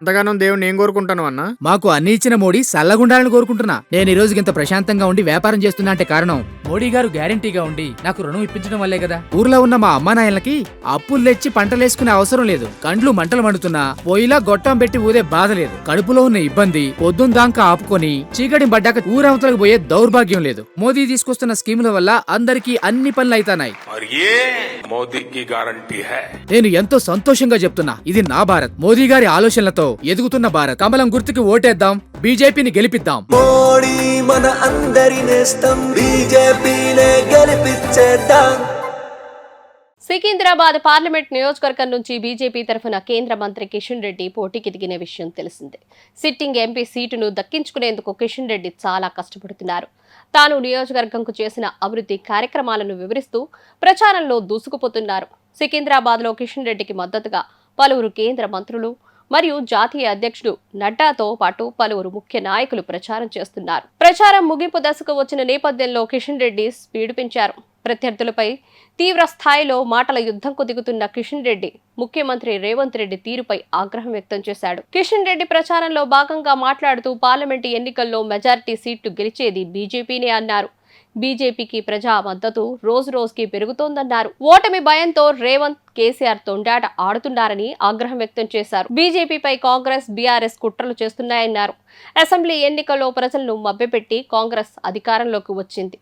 అంతగానం దేవుణ్ణి ఏం కోరుకుంటాను అన్న? మాకు అన్ని ఇచ్చిన మోడీ సల్లగుండాలని కోరుకుంటున్నా. నేను ఈ రోజుకి ఇంత ప్రశాంతంగా ఉండి వ్యాపారం చేస్తున్నా అంటే కారణం మోడీ గారు గ్యారంటీగా ఉండి నాకు రుణం ఇప్పించడం వల్లే కదా. ఊర్లో ఉన్న మా అమ్మా నాయనలకి అప్పులు తెచ్చి పంటలేసుకునే అవసరం లేదు. కండ్లు మంటలు మండుతున్నా పొయ్యిలా గొట్టం పెట్టి ఊదే బాధ లేదు. కడుపులో ఉన్న ఇబ్బంది పొద్దుందాకా ఆపుకొని చీకటి పడ్డాక ఊరవతలకు పోయే దౌర్భాగ్యం లేదు. మోదీ తీసుకొస్తున్న స్కీముల వల్ల అందరికీ అన్ని పనులు అయితానాయి. నేను ఎంతో సంతోషంగా చెప్తున్నా, ఇది నా భారత్. మోదీ గారి ఆలోచనలతో ఎదుగుతున్న భారత్. కమలం గుర్తుకి ఓటేద్దాం, బీజేపీని గెలిపిద్దాం. మోడీ మన అందరి నేస్తం, బీజేపీనే గెలిపించేద్దాం. సికింద్రాబాద్ పార్లమెంట్ నియోజకవర్గం నుంచి బీజేపీ తరఫున కేంద్ర మంత్రి కిషన్ రెడ్డి పోటీకి దిగిన విషయం తెలిసిందే. సిట్టింగ్ ఎంపీ సీటును దక్కించుకునేందుకు కిషన్ రెడ్డి చాలా కష్టపడుతున్నారు. తాను నియోజకవర్గంకు చేసిన అభివృద్ధి కార్యక్రమాలను వివరిస్తూ ప్రచారంలో దూసుకుపోతున్నారు. సికింద్రాబాద్లో కిషన్ రెడ్డికి మద్దతుగా పలువురు కేంద్ర మంత్రులు మరియు జాతీయ అధ్యక్షుడు నడ్డాతో పాటు పలువురు ముఖ్య నాయకులు ప్రచారం చేస్తున్నారు. ప్రచారం ముగింపు దశకు వచ్చిన నేపథ్యంలో కిషన్ రెడ్డి స్పీడ్ పెంచారు. ప్రత్యర్థులపై తీవ్ర స్థాయిలో మాటల యుద్ధంకు దిగుతున్న కిషన్ రెడ్డి ముఖ్యమంత్రి రేవంత్ రెడ్డి తీరుపై ఆగ్రహం వ్యక్తం చేశాడు. కిషన్ రెడ్డి ప్రచారంలో భాగంగా మాట్లాడుతూ పార్లమెంటు ఎన్నికల్లో మెజారిటీ సీట్లు గెలిచేది బీజేపీనే అన్నారు. బీజేపీకి ప్రజా మద్దతు రోజు రోజుకి పెరుగుతోందన్నారు. ఓటమి భయంతో రేవంత్ కేసీఆర్ తొండాట ఆడుతున్నారని ఆగ్రహం వ్యక్తం చేశారు. బీజేపీపై కాంగ్రెస్ బీఆర్ఎస్ కుట్రలు చేస్తున్నాయన్నారు. అసెంబ్లీ ఎన్నికల్లో ప్రజలను మభ్యపెట్టి కాంగ్రెస్ అధికారంలోకి వచ్చింది.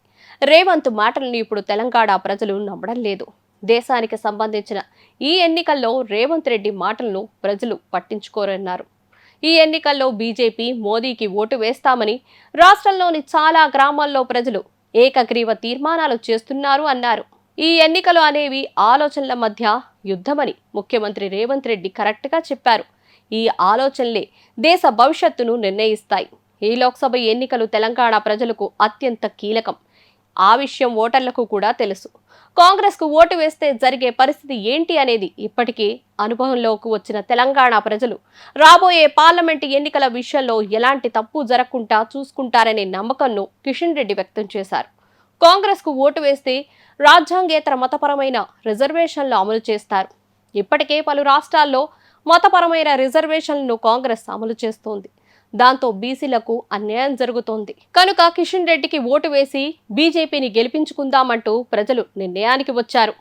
రేవంత్ మాటలను ఇప్పుడు తెలంగాణ ప్రజలు నమ్మడం లేదు. దేశానికి సంబంధించిన ఈ ఎన్నికల్లో రేవంత్ రెడ్డి మాటలను ప్రజలు పట్టించుకోరన్నారు. ఈ ఎన్నికల్లో బీజేపీ మోదీకి ఓటు వేస్తామని రాష్ట్రంలోని చాలా గ్రామాల్లో ప్రజలు ఏకగ్రీవ తీర్మానాలు చేస్తున్నారు అన్నారు. ఈ ఎన్నికలు అనేవి ఆలోచనల మధ్య యుద్ధమని ముఖ్యమంత్రి రేవంత్ రెడ్డి కరెక్ట్గా చెప్పారు. ఈ ఆలోచనలే దేశ భవిష్యత్తును నిర్ణయిస్తాయి. ఈ లోక్సభ ఎన్నికలు తెలంగాణ ప్రజలకు అత్యంత కీలకం. ఆ విషయం ఓటర్లకు కూడా తెలుసు. కాంగ్రెస్కు ఓటు వేస్తే జరిగే పరిస్థితి ఏంటి అనేది ఇప్పటికీ అనుభవంలోకి వచ్చిన తెలంగాణ ప్రజలు రాబోయే పార్లమెంటు ఎన్నికల విషయంలో ఎలాంటి తప్పు జరగకుండా చూసుకుంటారనే నమ్మకంను కిషన్ రెడ్డి వ్యక్తం చేశారు. కాంగ్రెస్కు ఓటు వేస్తే రాజ్యాంగేతర మతపరమైన రిజర్వేషన్లు అమలు చేస్తారు. ఇప్పటికే పలు రాష్ట్రాల్లో మతపరమైన రిజర్వేషన్లను కాంగ్రెస్ అమలు చేస్తోంది. దాంతో బీసీలకు అన్యాయం జరుగుతోంది. కనుక కిషన్ రెడ్డికి ఓటు వేసి బీజేపీని గెలిపించుకుందామంటూ ప్రజలు నిర్ణయానికి వచ్చారు.